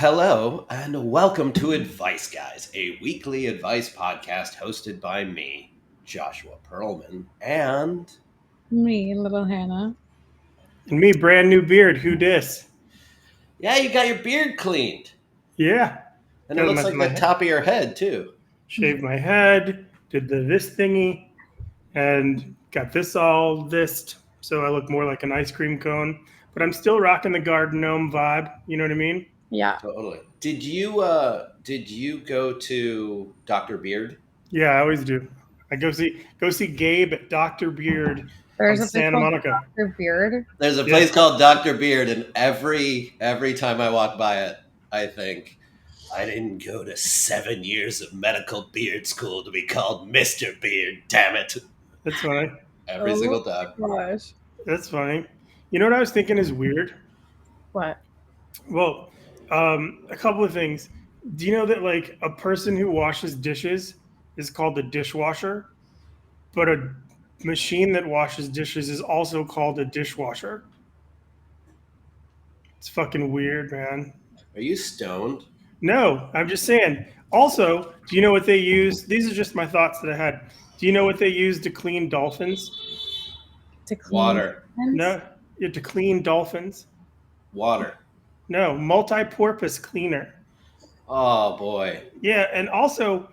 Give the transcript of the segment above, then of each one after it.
Hello, and welcome to Advice Guys, a weekly advice podcast hosted by me, Joshua Perlman, and Me, little Hannah. And me, brand new beard. Who dis? yeah, you got your beard cleaned, Yeah. and it Got looks like my the top of your head too. shaved my head, did this thingy, and got this all thised, so I look more like an ice cream cone. But I'm still rocking the garden gnome vibe. You know what I mean? Yeah. Totally. Did you go to Dr. Beard? Yeah, I always do. I go see Gabe at Dr. Beard There's on a place Santa called Monica. Dr. Beard. There's a Yeah. place called Dr. Beard, and every time I walk by it, I think I didn't go to 7 years of medical beard school to be called Mr. Beard. Damn it! That's funny. Every single time. Gosh. That's funny. You know what I was thinking is weird? What? Well, a couple of things. Do you know that like a person who washes dishes is called a dishwasher, but a machine that washes dishes is also called a dishwasher? It's fucking weird, man. Are you stoned? No, I'm just saying. Also, do you know what they use? These are just my thoughts that I had. Do you know what they use to clean dolphins? To clean Water. No, yeah, to clean dolphins. Water. No, multi-purpose cleaner. Oh boy. Yeah, and also,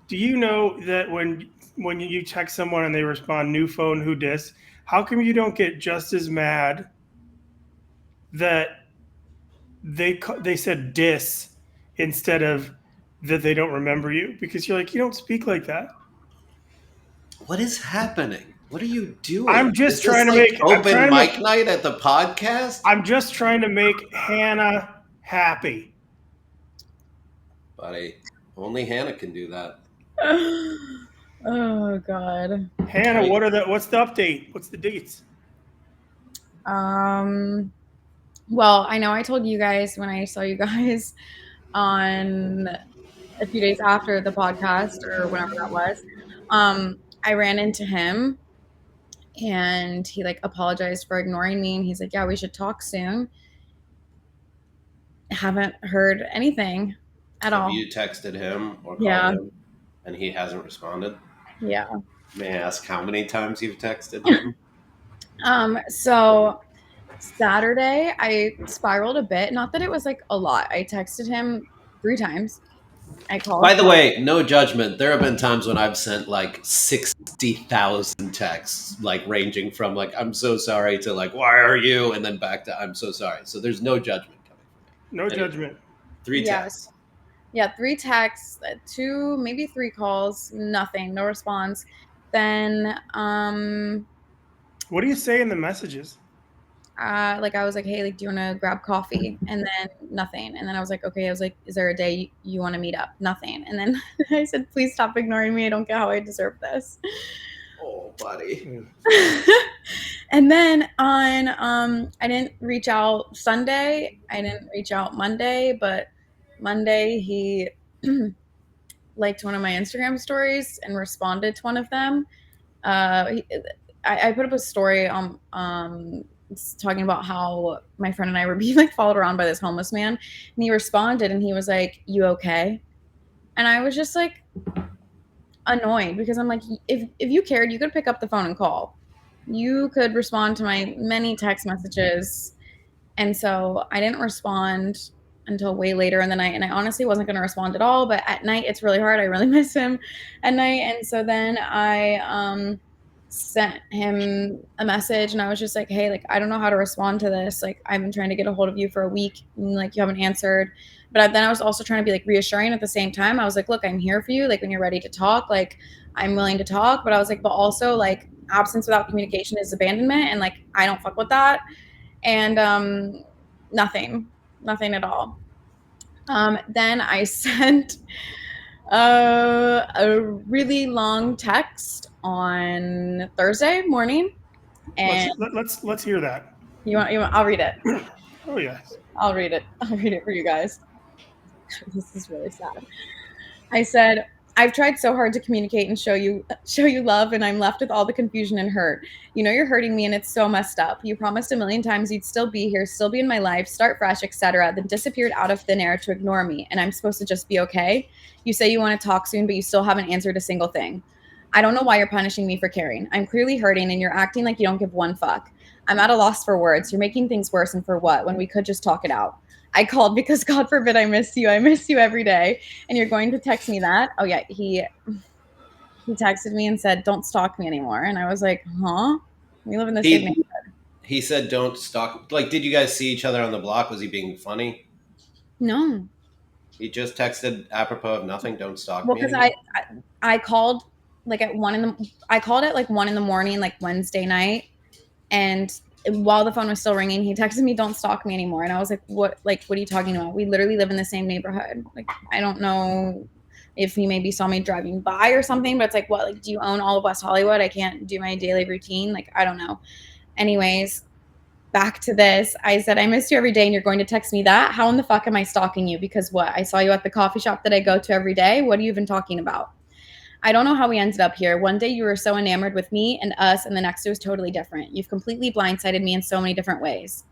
do you know that when you text someone and they respond new phone who dis, how come you don't get just as mad that they said dis instead of that they don't remember you? Because you're like, you don't speak like that. What is happening? What are you doing? I'm just Is trying this to like make open mic night at the podcast? I'm just trying to make Hannah happy. Buddy, only Hannah can do that. Oh God. Hannah, what's the update? What's the dates? Well, I know I told you guys when I saw you guys on a few days after the podcast or whenever that was. I ran into him and he like apologized for ignoring me and he's like, yeah, we should talk soon. Haven't heard anything at all. Have you texted him or called him and he hasn't responded? Yeah. May I ask how many times you've texted him? So Saturday I spiraled a bit. Not that it was like a lot. I texted him 3 times. I called. By the way, no judgment. There have been times when I've sent like 60,000 texts, like ranging from like "I'm so sorry" to like "Why are you?" and then back to "I'm so sorry." So there's no judgment coming from me. No judgment. 3 texts. Yeah, 3 texts, 2, maybe 3 calls, nothing, no response. Then, What do you say in the messages? like I was like, hey, like, do you want to grab coffee? And then nothing. And then I was like, okay. I was like, is there a day you want to meet up? Nothing. And then I said, please stop ignoring me. I don't get how I deserve this. Oh, buddy. And then on, I didn't reach out Sunday. I didn't reach out Monday, but Monday he liked one of my Instagram stories and responded to one of them. I put up a story talking about how my friend and I were being like followed around by this homeless man, and he responded and he was like, "You okay?" And I was just like annoyed because I'm like, if you cared, you could pick up the phone and call. You could respond to my many text messages. And so I didn't respond until way later in the night. And I honestly wasn't going to respond at all. But at night, it's really hard. I really miss him at night. And so then I sent him a message and I was just like, hey, like, I don't know how to respond to this. Like, I've been trying to get a hold of you for a week and like you haven't answered. But then I was also trying to be like reassuring at the same time. I was like, look, I'm here for you. Like when you're ready to talk, like I'm willing to talk. But I was like, but also like absence without communication is abandonment. And like, I don't fuck with that. And nothing at all. Then I sent a really long text on Thursday morning, and let's hear that. You want? I'll read it. Oh yes. I'll read it for you guys. This is really sad. I said, I've tried so hard to communicate and show you love, and I'm left with all the confusion and hurt. You know you're hurting me, and it's so messed up. You promised a million times you'd still be here, still be in my life, start fresh, etc., then disappeared out of thin air to ignore me, and I'm supposed to just be okay? You say you want to talk soon, but you still haven't answered a single thing. I don't know why you're punishing me for caring. I'm clearly hurting, and you're acting like you don't give one fuck. I'm at a loss for words. You're making things worse, and for what, when we could just talk it out? I called because God forbid I miss you. I miss you every day. And you're going to text me that? Oh yeah, he texted me and said, "Don't stalk me anymore." And I was like, "Huh? We live in the same He neighborhood." he said, "Don't stalk." Like, did you guys see each other on the block? Was he being funny? No. He just texted apropos of nothing. Don't stalk Well, me because anymore. I called like at I called at like 1 in the morning, like Wednesday night, and while the phone was still ringing, he texted me, "Don't stalk me anymore." And I was like, "What? Like, what are you talking about? We literally live in the same neighborhood. Like, I don't know if he maybe saw me driving by or something, but it's like, what? Like, do you own all of West Hollywood? I can't do my daily routine. Like, I don't know." Anyways, back to this. I said, "I miss you every day," and you're going to text me that? How in the fuck am I stalking you? Because what? I saw you at the coffee shop that I go to every day. What are you even talking about? I don't know how we ended up here. One day you were so enamored with me and us, and the next it was totally different. You've completely blindsided me in so many different ways.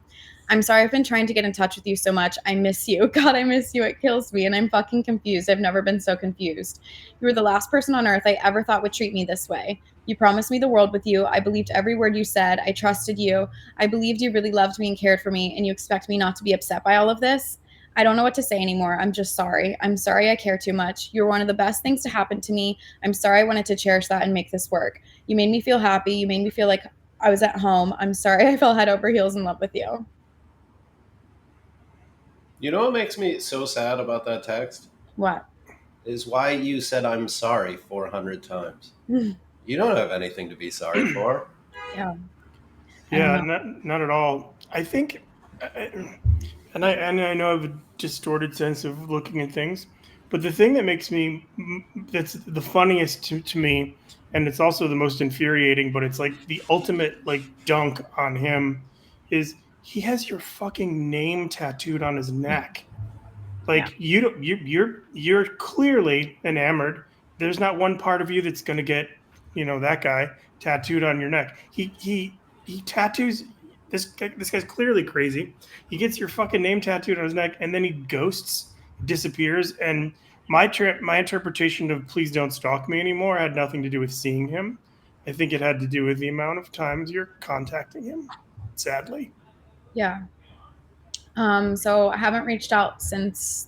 I'm sorry I've been trying to get in touch with you so much. I miss you. God, I miss you. It kills me. And I'm fucking confused. I've never been so confused. You were the last person on earth I ever thought would treat me this way. You promised me the world with you. I believed every word you said. I trusted you. I believed you really loved me and cared for me, and you expect me not to be upset by all of this? I don't know what to say anymore. I'm just sorry. I'm sorry I care too much. You're one of the best things to happen to me. I'm sorry I wanted to cherish that and make this work. You made me feel happy. You made me feel like I was at home. I'm sorry I fell head over heels in love with you. You know what makes me so sad about that text What? is why you said "I'm sorry" 400 times. You don't have anything to be sorry for. Yeah. I don't Yeah, know. not at all. I think, and I know I have a distorted sense of looking at things, but the thing that makes me that's the funniest to me, and it's also the most infuriating, but it's like the ultimate like dunk on him, is he has your fucking name tattooed on his neck. Yeah. Like you don't you're clearly enamored. There's not one part of you that's going to get, that guy tattooed on your neck. He tattoos this guy's clearly crazy. He gets your fucking name tattooed on his neck, and then he ghosts, disappears. And my interpretation of "please don't stalk me anymore" had nothing to do with seeing him. I think it had to do with the amount of times you're contacting him, sadly. Yeah. So I haven't reached out since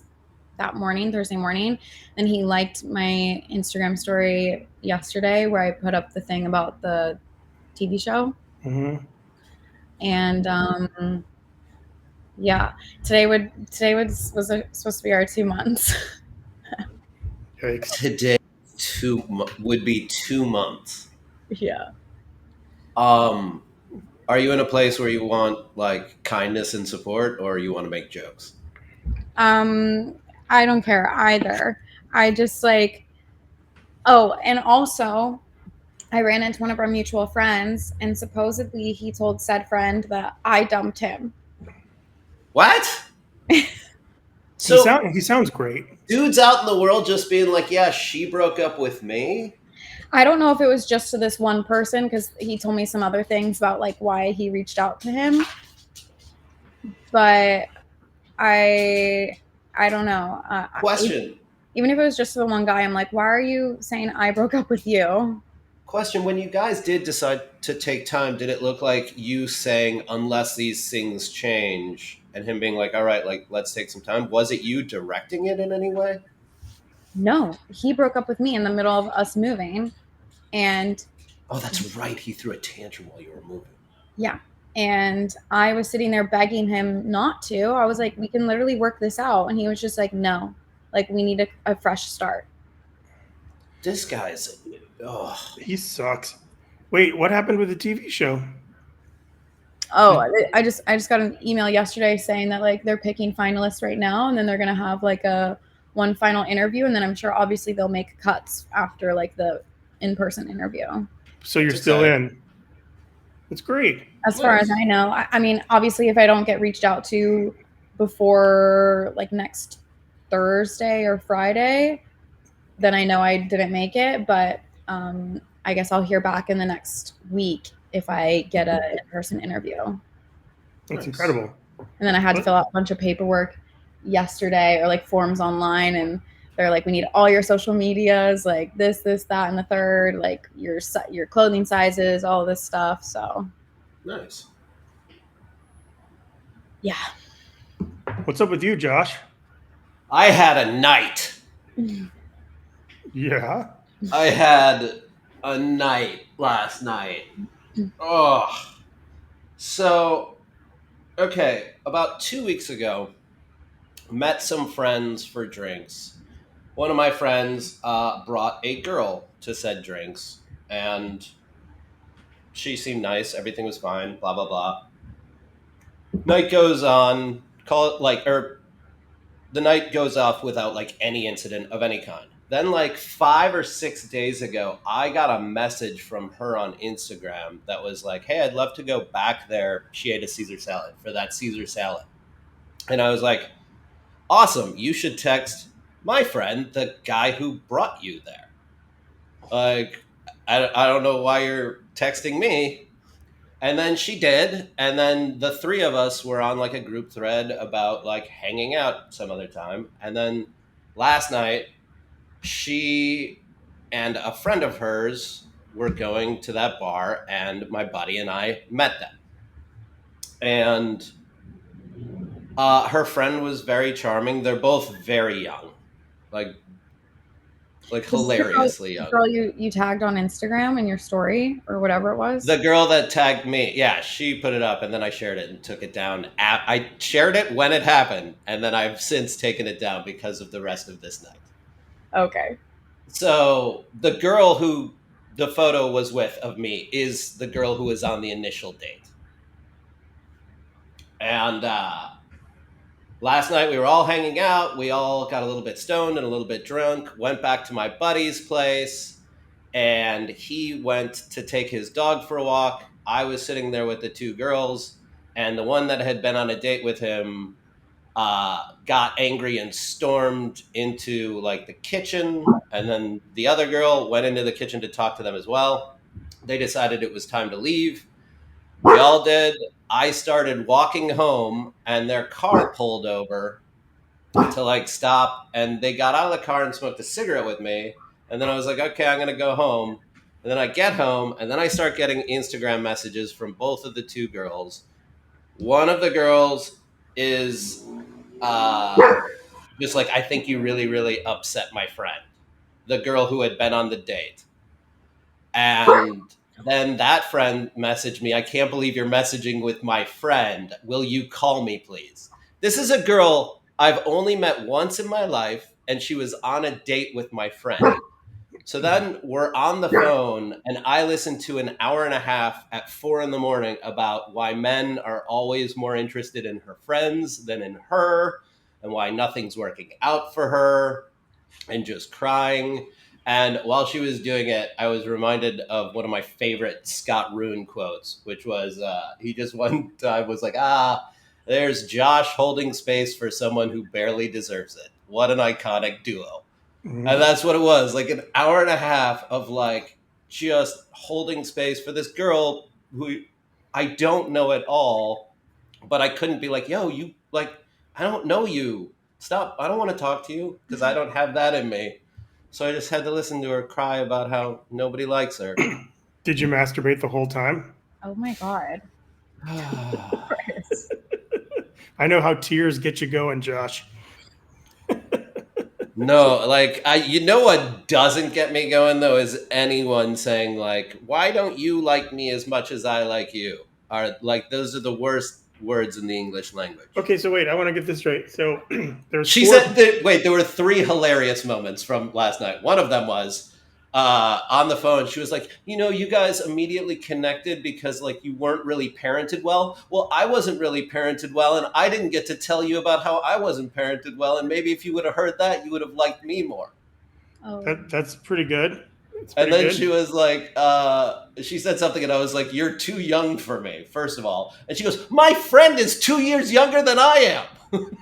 that morning, Thursday morning. And he liked my Instagram story yesterday where I put up the thing about the TV show. Mm-hmm. And yeah, today was supposed to be our 2 months. Yikes. Today would be 2 months. Yeah. Um, are you in a place where you want like kindness and support, or you want to make jokes? I don't care either. I just like, oh, and also I ran into one of our mutual friends, and supposedly he told said friend that I dumped him. What? He So he sounds great. dudes out in the world just being like, "Yeah, she broke up with me." I don't know if it was just to this one person because he told me some other things about like why he reached out to him, but I I don't know. Question. Even if it was just the one guy, I'm like, why are you saying I broke up with you? Question. When you guys did decide to take time, did it look like you saying "unless these things change" and him being like, "All right, like let's take some time"? Was it you directing it in any way? No, he broke up with me in the middle of us moving, and Oh, that's right. He threw a tantrum while you were moving. yeah. And I was sitting there begging him not to. I was like, we can literally work this out. And he was just like, no, like we need a fresh start. This guy's. Oh, He sucks. Wait, what happened with the TV show? Oh, I just got an email yesterday saying that like they're picking finalists right now, and then they're gonna have like a one final interview, and then I'm sure obviously they'll make cuts after like the in-person interview. So you're that's still exciting. in. That's great. As far as I know, I mean, obviously, if I don't get reached out to before like next Thursday or Friday, then I know I didn't make it. But I guess I'll hear back in the next week if I get an in-person interview. That's incredible. And then I had to fill out a bunch of paperwork yesterday, or like forms online, and they're like, we need all your social medias, like this, that, and the third, like your clothing sizes, all this stuff. So nice. Yeah. What's up with you, Josh? I had a night. Yeah. I had a night last night. Oh. So, okay, about 2 weeks ago, met some friends for drinks. One of my friends brought a girl to said drinks, and she seemed nice. Everything was fine, blah, blah, blah. Night goes on, the night goes off without like any incident of any kind. Then like 5 or 6 days ago, I got a message from her on Instagram that was like, hey, I'd love to go back there. She ate a Caesar salad for that Caesar salad. And I was like, awesome. You should text my friend, the guy who brought you there. Like, I don't know why you're texting me. And then she did. And then the three of us were on like a group thread about like hanging out some other time. And then last night, she and a friend of hers were going to that bar, and my buddy and I met them. And her friend was very charming. They're both very young, like hilariously young. The girl you tagged on Instagram in your story or whatever it was? The girl that tagged me, yeah, she put it up, and then I shared it and took it down. I shared it when it happened, and then I've since taken it down because of the rest of this night. Okay. So the girl who the photo was with of me is the girl who was on the initial date. And last night we were all hanging out. We all got a little bit stoned and a little bit drunk, went back to my buddy's place, and he went to take his dog for a walk. I was sitting there with the two girls, and the one that had been on a date with him got angry and stormed into like the kitchen, and then the other girl went into the kitchen to talk to them as well. They decided it was time to leave. We all did. I started walking home, and their car pulled over to like stop, and they got out of the car and smoked a cigarette with me. And then I was like, okay, I'm going to go home. And then I get home, and then I start getting Instagram messages from both of the two girls. One of the girls is just like, I think you really, really upset my friend, the girl who had been on the date. And then that friend messaged me, I can't believe you're messaging with my friend. Will you call me, please? This is a girl I've only met once in my life, and she was on a date with my friend. So then we're on the phone, and I listened to an hour and a half at 4 a.m. about why men are always more interested in her friends than in her, and why nothing's working out for her, and just crying. And while she was doing it, I was reminded of one of my favorite Scott Rune quotes, which was, he just one time was like, there's Josh holding space for someone who barely deserves it. What an iconic duo. Mm-hmm. And that's what it was, like an hour and a half of like just holding space for this girl who I don't know at all, but I couldn't be like, yo, you like, I don't know you. Stop. I don't want to talk to you because I don't have that in me. So I just had to listen to her cry about how nobody likes her. Did you masturbate the whole time? Oh my God. I know how tears get you going, Josh. No, like you know what doesn't get me going though is anyone saying like, "Why don't you like me as much as I like you?" Are like those are the worst words in the English language. Okay, so wait, I want to get this straight. So there's said there were 3 hilarious moments from last night. One of them was on the phone. She was like, you guys immediately connected because like you weren't really parented well. Well, I wasn't really parented well, and I didn't get to tell you about how I wasn't parented well. And maybe if you would have heard that, you would have liked me more. Oh. That's pretty good. And then she was like, she said something, and I was like, you're too young for me, first of all. And she goes, my friend is 2 years younger than I am.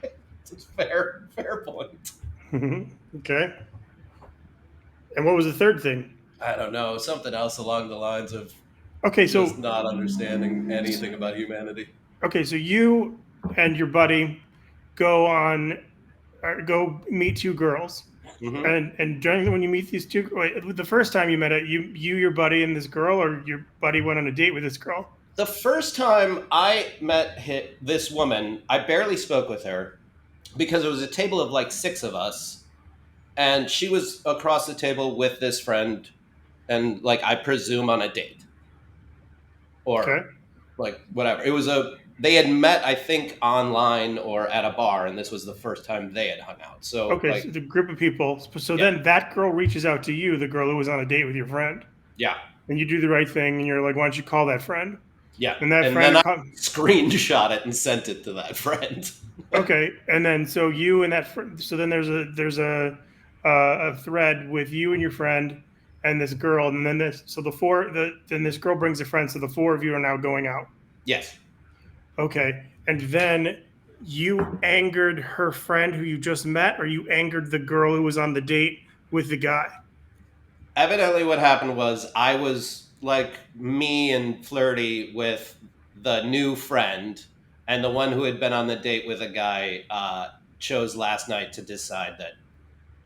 It's a fair point. Okay. And what was the third thing? I don't know, something else along the lines of Okay, just so not understanding anything about humanity. you and your buddy go meet two girls. Hmm. And during when you meet these two, wait, the first time you met it, your buddy and this girl, or your buddy went on a date with this girl. The first time I met this woman, I barely spoke with her because it was a table of like six of us, and she was across the table with this friend, and like I presume on a date Okay, or like whatever. They had met, I think, online or at a bar, and this was the first time they had hung out. So okay, so like, the group of people. So yeah, then that girl reaches out to you, the girl who was on a date with your friend, yeah, and you do the right thing, and you're like, why don't you call that friend? yeah, And that and then I friend, screenshot it and sent it to that friend. okay, and then so you and that friend. So then there's a thread with you and your friend and this girl, and then then this girl brings a friend, so the four of you are now going out. Yes. Okay. And then you angered her friend who you just met, or you angered the girl who was on the date with the guy? Evidently, what happened was I was like me and flirty with the new friend, and the one who had been on the date with a guy chose last night to decide that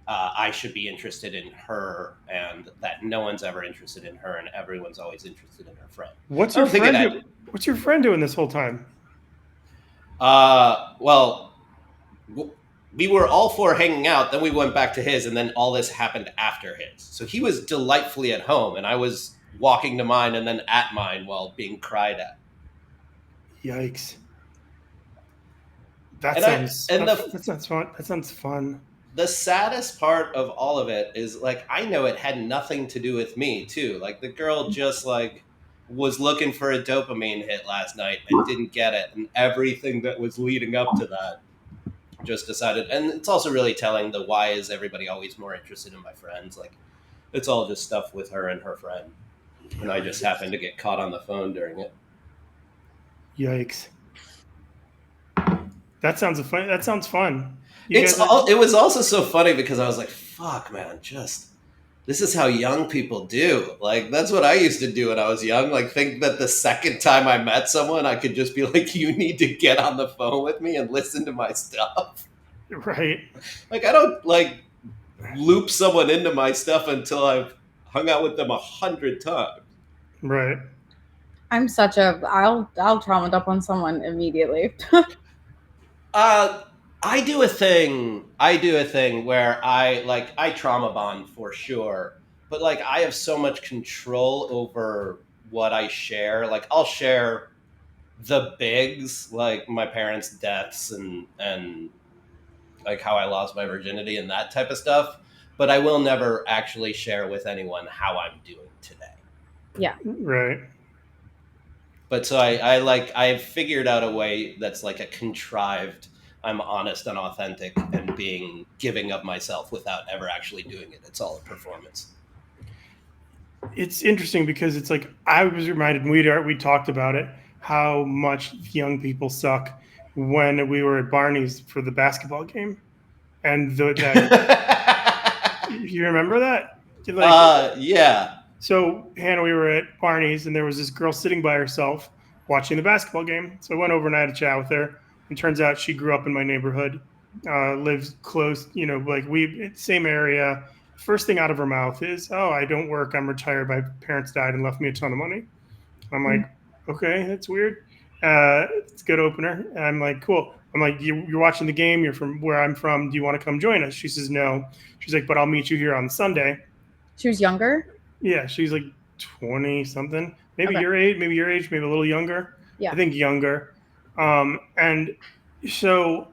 I should be interested in her, and that no one's ever interested in her, and everyone's always interested in her friend. What's I your don't think it friend had. do? What's your friend doing this whole time? Well, we were all four hanging out. Then we went back to his, and then all this happened after his. So he was delightfully at home, and I was walking to mine and then at mine while being cried at. Yikes. And I and That sounds fun. That sounds fun. the saddest part of all of it is like I know it had nothing to do with me too. Like the girl just like was looking for a dopamine hit last night and didn't get it, and everything that was leading up to that just decided. And it's also really telling the why is everybody always more interested in my friends. Like it's all just stuff with her and her friend, and I just happened to get caught on the phone during it. Yikes. That sounds fun. That sounds fun. It was also so funny because I was like, fuck man, just this is how young people do. Like that's what I used to do when I was young. Like think that the second time I met someone I could just be like, you need to get on the phone with me and listen to my stuff. Right. Like I don't like loop someone into my stuff until I've hung out with them 100 times. Right. I'm such a I'll trauma dump on someone immediately. I do a thing. I do a thing where I trauma bond for sure, but like I have so much control over what I share. Like I'll share the bigs, like my parents' deaths and like how I lost my virginity and that type of stuff. But I will never actually share with anyone how I'm doing today. Yeah. Right. But so I've figured out a way that's like a contrived. I'm honest and authentic and being giving of myself without ever actually doing it. It's all a performance. It's interesting because it's like I was reminded we talked about it how much young people suck when we were at Barney's for the basketball game, and you remember that? Yeah. So Hannah, we were at Barney's, and there was this girl sitting by herself watching the basketball game. So I went over and I had a chat with her. And turns out she grew up in my neighborhood, lives close, like same area. First thing out of her mouth is, "Oh, I don't work. I'm retired. My parents died and left me a ton of money." I'm like, "Okay, that's weird. It's a good opener." And I'm like, "Cool." I'm like, "You're watching the game. You're from where I'm from. Do you want to come join us?" She says, "No." She's like, "But I'll meet you here on Sunday." She was younger? Yeah, she's like 20 something, maybe Okay. your age, maybe a little younger. Yeah. I think younger. And so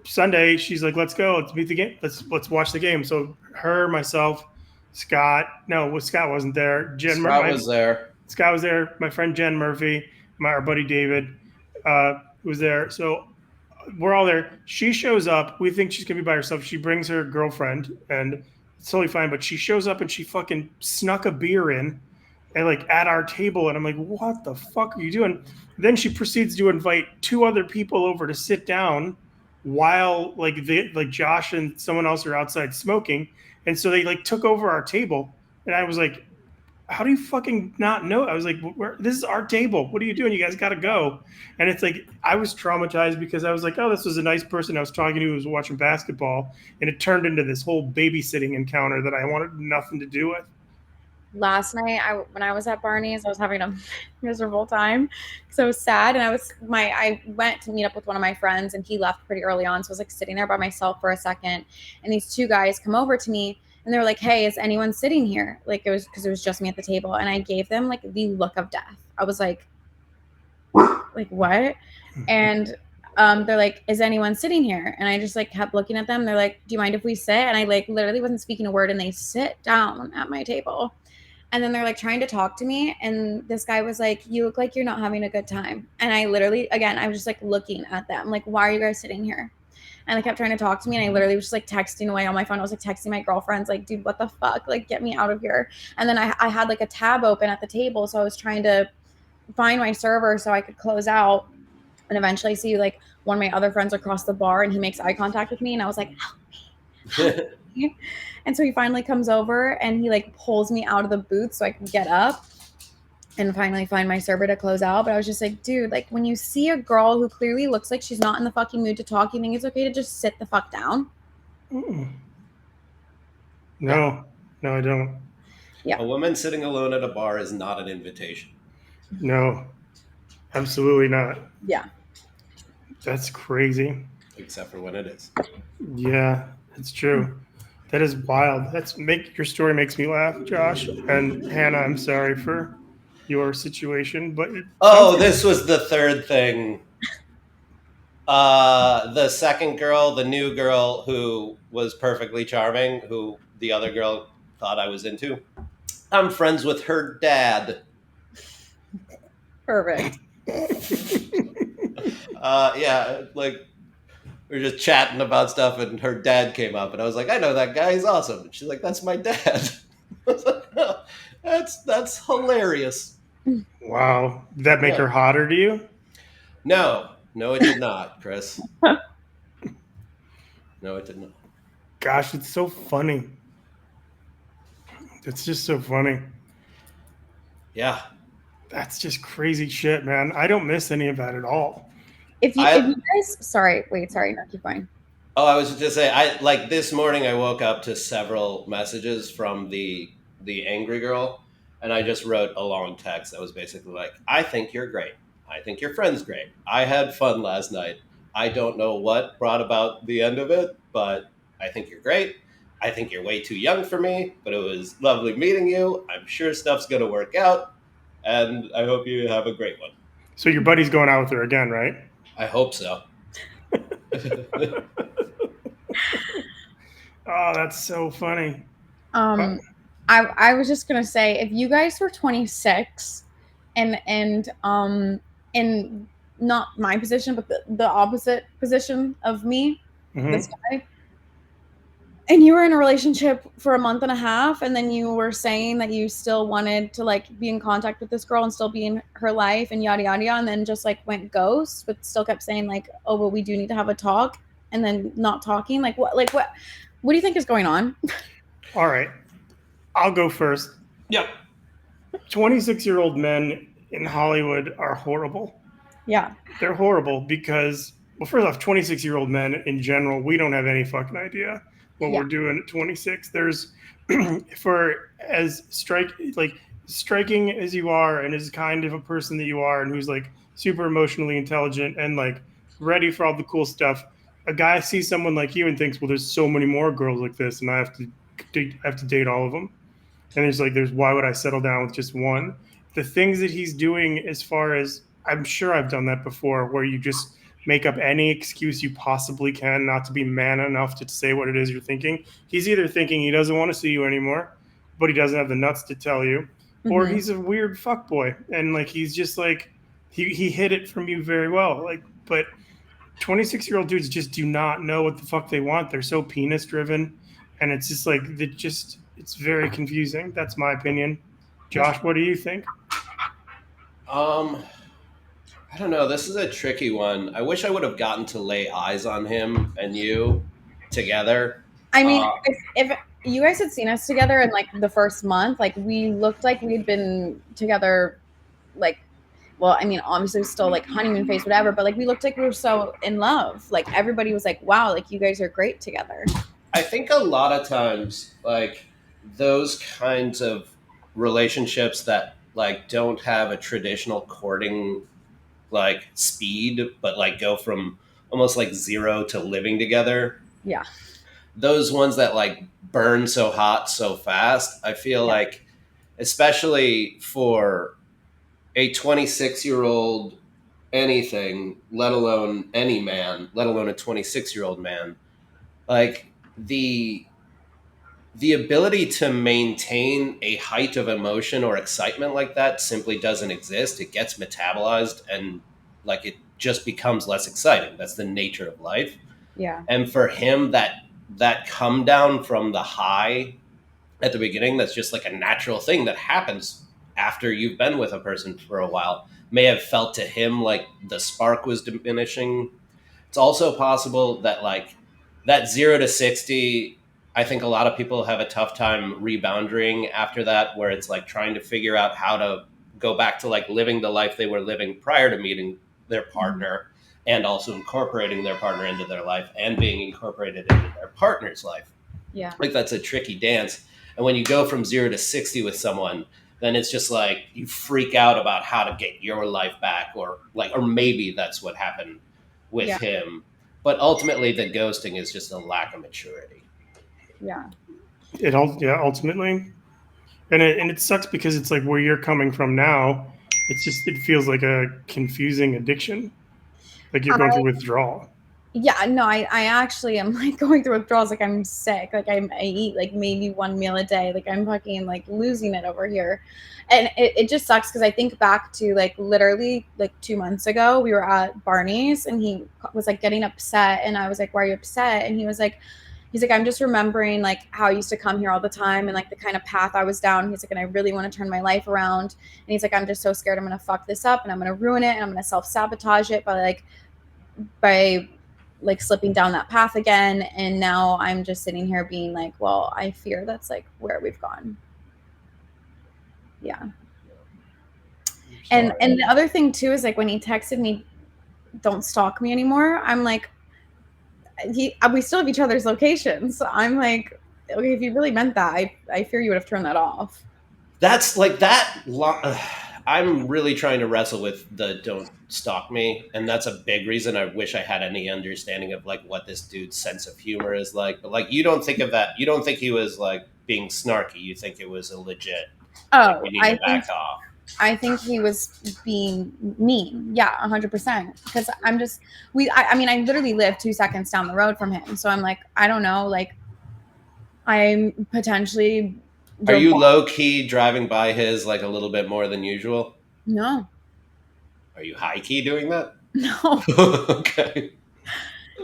Sunday, she's like, "Let's go. Let's meet the game. Let's watch the game." So her, myself, Scott. No, Scott wasn't there. Scott was there. Scott was there. My friend Jen Murphy, our buddy David, was there. So we're all there. She shows up. We think she's gonna be by herself. She brings her girlfriend, and it's totally fine. But she shows up and she fucking snuck a beer in, and like at our table. And I'm like, "What the fuck are you doing?" Then she proceeds to invite two other people over to sit down while like Josh and someone else are outside smoking, and so they like took over our table, and I was like, how do you fucking not know? I was like, this is our table. What are you doing? You guys got to go. And it's like, I was traumatized because I was like, oh, this was a nice person I was talking to who was watching basketball. And it turned into this whole babysitting encounter that I wanted nothing to do with. Last night, when I was at Barney's, I was having a miserable time because I was sad, and I went to meet up with one of my friends, and he left pretty early on, so I was like sitting there by myself for a second, and these two guys come over to me, and they were like, "Hey, is anyone sitting here?" Like it was because it was just me at the table, and I gave them like the look of death. I was like what? And they're like, "Is anyone sitting here?" And I just like kept looking at them. They're like, "Do you mind if we sit?" And I like literally wasn't speaking a word, and they sit down at my table. And then they're like trying to talk to me. And this guy was like, "You look like you're not having a good time." And I literally, again, I was just like looking at them, like, "Why are you guys sitting here?" And they kept trying to talk to me. And I literally was just like texting away on my phone. I was like texting my girlfriends, like, "Dude, what the fuck? Like, get me out of here." And then I had like a tab open at the table. So I was trying to find my server so I could close out. And eventually I see like one of my other friends across the bar, and he makes eye contact with me. And I was like, "Help me, help me." And so he finally comes over and he like pulls me out of the booth so I can get up and finally find my server to close out. But I was just like, dude, like when you see a girl who clearly looks like she's not in the fucking mood to talk, you think it's okay to just sit the fuck down? No, no, I don't. Yeah. A woman sitting alone at a bar is not an invitation. No, absolutely not. Yeah. That's crazy. Except for when it is. Yeah, it's true. That is wild. Your story makes me laugh, Josh. And Hannah, I'm sorry for your situation, but this was the third thing. The second girl, the new girl who was perfectly charming, who the other girl thought I was into. I'm friends with her dad. Perfect. Yeah, like we were just chatting about stuff, and her dad came up, and I was like, "I know that guy. He's awesome." And she's like, "That's my dad." I was like, "Oh, that's hilarious." Wow. Did that make Yeah. her hotter to you? No, it did not, Chris. No, it did not. Gosh, it's so funny. It's just so funny. Yeah. That's just crazy shit, man. I don't miss any of that at all. If you guys, sorry, no, keep going. Oh, I was just saying, like this morning I woke up to several messages from the angry girl, and I just wrote a long text that was basically like, "I think you're great. I think your friend's great. I had fun last night. I don't know what brought about the end of it, but I think you're great. I think you're way too young for me, but it was lovely meeting you. I'm sure stuff's going to work out, and I hope you have a great one." So your buddy's going out with her again, right? I hope so. Oh, that's so funny. I was just gonna say, if you guys were 26 and in not my position, but the opposite position of me, this guy, and you were in a relationship for a month and a half, and then you were saying that you still wanted to like be in contact with this girl and still be in her life and yada yada yada, and then just like went ghost, but still kept saying like, "Oh, but we do need to have a talk," and then not talking. Like what do you think is going on? All right. I'll go first. Yep. 26-year-old men in Hollywood are horrible. Yeah. They're horrible because, well, first off, 26-year-old men in general, we don't have any fucking idea what we're doing at 26. There's, for as striking as you are and as kind of a person that you are and who's like super emotionally intelligent and like ready for all the cool stuff, a guy sees someone like you and thinks, well, there's so many more girls like this and I have to date all of them. And there's why would I settle down with just one? The things that he's doing, as far as I'm sure I've done that before, where you just make up any excuse you possibly can not to be man enough to say what it is you're thinking. He's either thinking he doesn't want to see you anymore, but he doesn't have the nuts to tell you, or he's a weird fuckboy. And like he's just like he hid it from you very well. Like, but 26-year-old dudes just do not know what the fuck they want. They're so penis driven. And it's just like it's very confusing. That's my opinion. Josh, what do you think? I don't know. This is a tricky one. I wish I would have gotten to lay eyes on him and you together. I mean, Uh, if you guys had seen us together in like the first month, like we looked like we'd been together, like, well, I mean, obviously still like honeymoon phase, whatever, but like we looked like we were so in love. Like everybody was like, wow, like you guys are great together. I think a lot of times, like those kinds of relationships that like don't have a traditional courting like speed, but like go from almost like zero to living together. Yeah. Those ones that like burn so hot so fast, I feel Yeah. like, especially for a 26-year-old anything, let alone any man, let alone a 26-year-old man, like the ability to maintain a height of emotion or excitement like that simply doesn't exist. It gets metabolized and like it just becomes less exciting. That's the nature of life. Yeah. And for him, that come down from the high at the beginning, that's just like a natural thing that happens after you've been with a person for a while, may have felt to him like the spark was diminishing. It's also possible that like that 0 to 60, I think a lot of people have a tough time rebounding after that, where it's like trying to figure out how to go back to like living the life they were living prior to meeting their partner, and also incorporating their partner into their life and being incorporated into their partner's life. Yeah. Like that's a tricky dance. And when you go from 0 to 60 with someone, then it's just like you freak out about how to get your life back, or like, or maybe that's what happened with Yeah. him. But ultimately, the ghosting is just a lack of maturity. Yeah. Ultimately, and it sucks because it's like where you're coming from now. It feels like a confusing addiction, like you're going through withdrawal. Yeah, no, I actually am like going through withdrawals. Like I'm sick. Like I eat like maybe one meal a day. Like I'm fucking like losing it over here. And it just sucks because I think back to like literally like 2 months ago, we were at Barney's and he was like getting upset. And I was like, why are you upset? And he's like, I'm just remembering like how I used to come here all the time and like the kind of path I was down. He's like, and I really want to turn my life around. And he's like, I'm just so scared I'm going to fuck this up and I'm going to ruin it and I'm going to self-sabotage it by like slipping down that path again. And now I'm just sitting here being like, well, I fear that's like where we've gone. Yeah. And the other thing too is like when he texted me, don't stalk me anymore, I'm like, we still have each other's locations. So I'm like, okay, if you really meant that, I fear you would have turned that off. That's like that. I'm really trying to wrestle with the don't stalk me. And that's a big reason I wish I had any understanding of like what this dude's sense of humor is like. But like, you don't think of that. You don't think he was like being snarky. You think it was a legit. Like, we need to back off. I think he was being mean. Yeah, 100%. Because I'm just, I mean, I literally live 2 seconds down the road from him. So I'm like, I don't know, like, I'm potentially. Are you low key driving by his like a little bit more than usual? No. Are you high key doing that? No. Okay.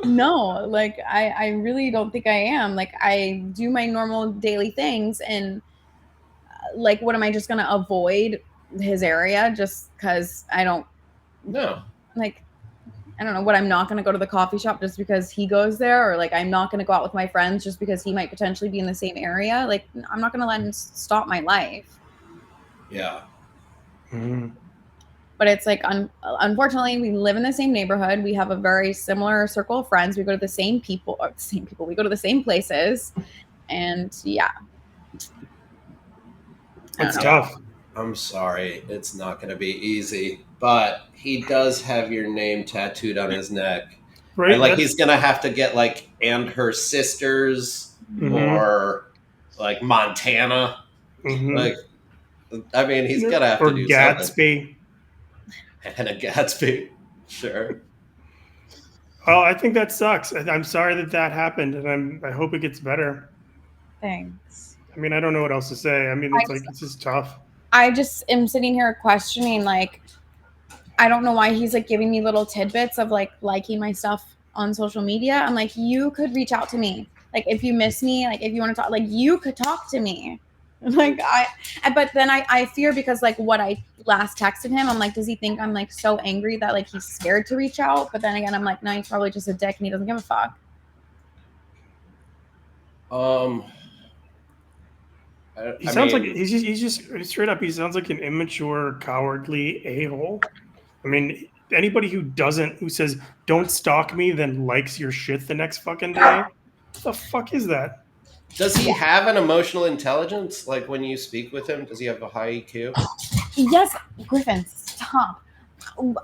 No, like, I really don't think I am. Like, I do my normal daily things and like, what am I just going to avoid his area just because I don't No. like, I don't know what, I'm not going to go to the coffee shop just because he goes there, or like I'm not going to go out with my friends just because he might potentially be in the same area. Like I'm not going to let him stop my life. Yeah. Mm-hmm. But it's like, unfortunately, we live in the same neighborhood. We have a very similar circle of friends. We go to the same people. We go to the same places, and yeah. It's tough. I'm sorry, it's not going to be easy, but he does have your name tattooed on his neck. Right, and like he's going to have to get like and her sisters, or like Montana. Like, I mean, he's going to have to do Gatsby. something. And a Gatsby, sure. Oh, I think that sucks. I'm sorry that happened, and I hope it gets better. Thanks. I mean, I don't know what else to say. I mean, it's just tough. I just am sitting here questioning, like, I don't know why he's like giving me little tidbits of like liking my stuff on social media. I'm like, you could reach out to me. Like, if you miss me, like if you want to talk, like you could talk to me. Like but then I fear because like what I last texted him, I'm like, does he think I'm like so angry that like he's scared to reach out? But then again, I'm like, no, he's probably just a dick and he doesn't give a fuck. He sounds like he's just straight up. He sounds like an immature, cowardly a-hole. I mean, anybody who says don't stalk me, then likes your shit the next fucking day. What the fuck is that? Does he have an emotional intelligence? Like when you speak with him, does he have a high EQ? Yes, Griffin, stop.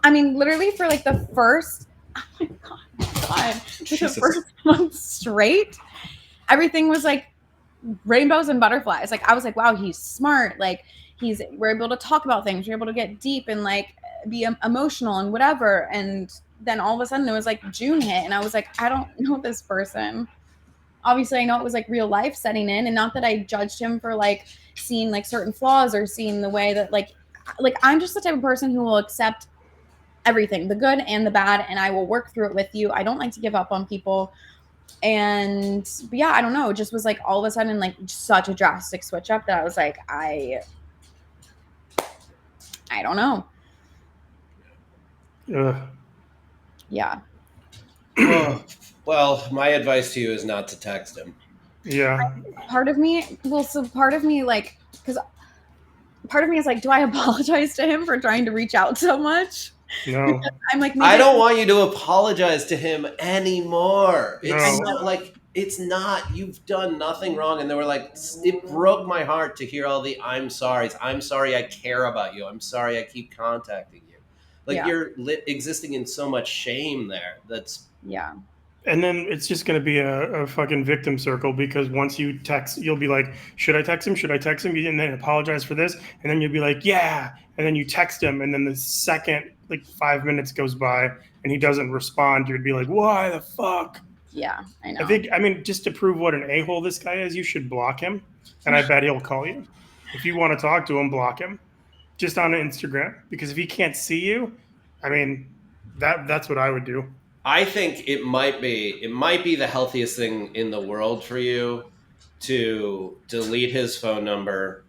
I mean, literally for like the first, oh my God, the first month straight, everything was like rainbows and butterflies. Like I was like, wow, he's smart. Like we're able to talk about things. We're able to get deep and like be emotional and whatever. And then all of a sudden it was like June hit, and I was like, I don't know this person. Obviously, I know it was like real life setting in, and not that I judged him for like seeing like certain flaws or seeing the way that like I'm just the type of person who will accept everything, the good and the bad, and I will work through it with you. I don't like to give up on people. And but yeah, I don't know. It just was like all of a sudden like such a drastic switch up that I was like, I don't know. Yeah. Well, my advice to you is not to text him. Yeah. Part of me like, because part of me is like, do I apologize to him for trying to reach out so much? No. I'm like, I don't want you to apologize to him anymore. No. It's not like, it's not, you've done nothing wrong. And they were like, it broke my heart to hear all the I'm sorry's. I'm sorry I care about you. I'm sorry I keep contacting you. Like you're existing in so much shame there. That's And then it's just going to be a fucking victim circle, because once you text, you'll be like, should I text him? Should I text him? And then apologize for this. And then you'll be like, yeah. And then you text him. And then the second, like 5 minutes goes by and he doesn't respond, you'd be like, why the fuck? Yeah, I know. I mean, just to prove what an a-hole this guy is, you should block him. And I bet he'll call you. If you want to talk to him, block him. Just on Instagram. Because if he can't see you, I mean, that's what I would do. I think it might be the healthiest thing in the world for you to delete his phone number,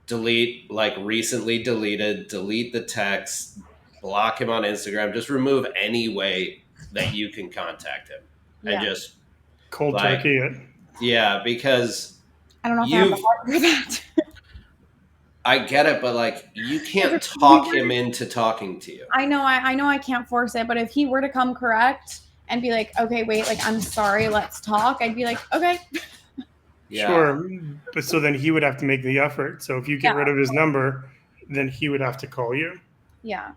delete like recently deleted, delete the text, block him on Instagram, just remove any way that you can contact him. And just cold turkey it. Yeah, because I don't know if I have the heart for that. I get it, but like you can't talk him into talking to you. I know I can't force it, but if he were to come correct and be like, okay, wait, like I'm sorry, let's talk, I'd be like, okay. Yeah. Sure. But so then he would have to make the effort. So if you get rid of his number, then he would have to call you. Yeah.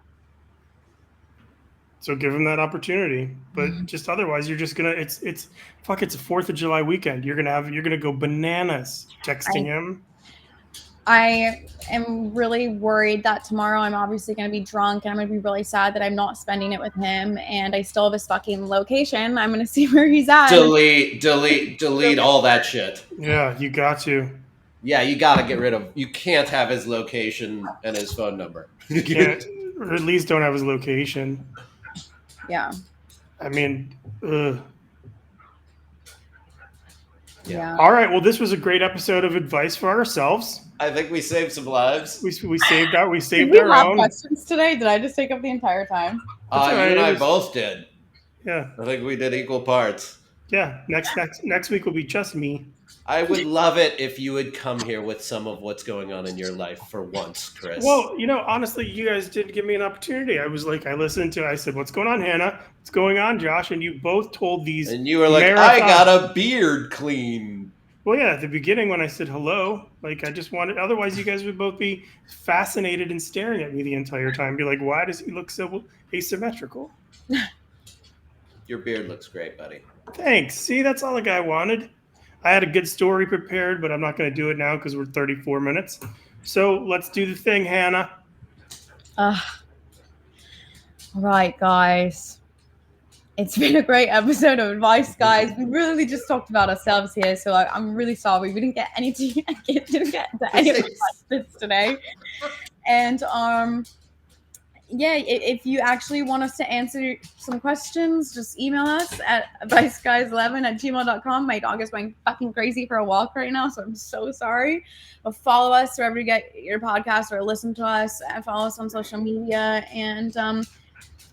So give him that opportunity. But just otherwise you're just gonna it's a 4th of July weekend. You're gonna go bananas texting him. I am really worried that tomorrow I'm obviously going to be drunk and I'm going to be really sad that I'm not spending it with him, and I still have his fucking location. I'm going to see where he's at. Delete all that shit. Yeah, you got to. Yeah, you got to get rid of. You can't have his location and his phone number. You can't, or at least don't have his location. Yeah. I mean, ugh. Yeah. All right. Well, this was a great episode of advice for ourselves. I think we saved some lives. We saved our Did we have questions today? Did I just take up the entire time? You and I both did. Yeah. I think we did equal parts. Yeah. Next week will be just me. I would love it if you would come here with some of what's going on in your life for once, Chris. Well, honestly, you guys did give me an opportunity. I was like, I said, what's going on, Hannah? What's going on, Josh? And you both told these. And you were like, I got a beard clean. Well, yeah, at the beginning when I said hello, like I just wanted, otherwise you guys would both be fascinated and staring at me the entire time. Be like, why does he look so asymmetrical? Your beard looks great, buddy. Thanks. See, that's all the guy wanted. I had a good story prepared, but I'm not going to do it now because we're 34 minutes. So let's do the thing, Hannah. All right, guys. It's been a great episode of advice, guys. We really just talked about ourselves here, so I'm really sorry we didn't get any to any of the questions today. And yeah, if you actually want us to answer some questions, just email us at adviceguys11@gmail.com. My dog is going fucking crazy for a walk right now, so I'm so sorry. But follow us wherever you get your podcast or listen to us, and follow us on social media. And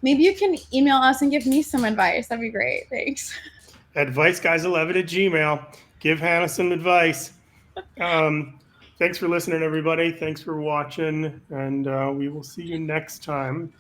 maybe you can email us and give me some advice. That'd be great. Thanks. adviceguys11@gmail. Give Hanah some advice. Thanks for listening, everybody. Thanks for watching, and we will see you next time.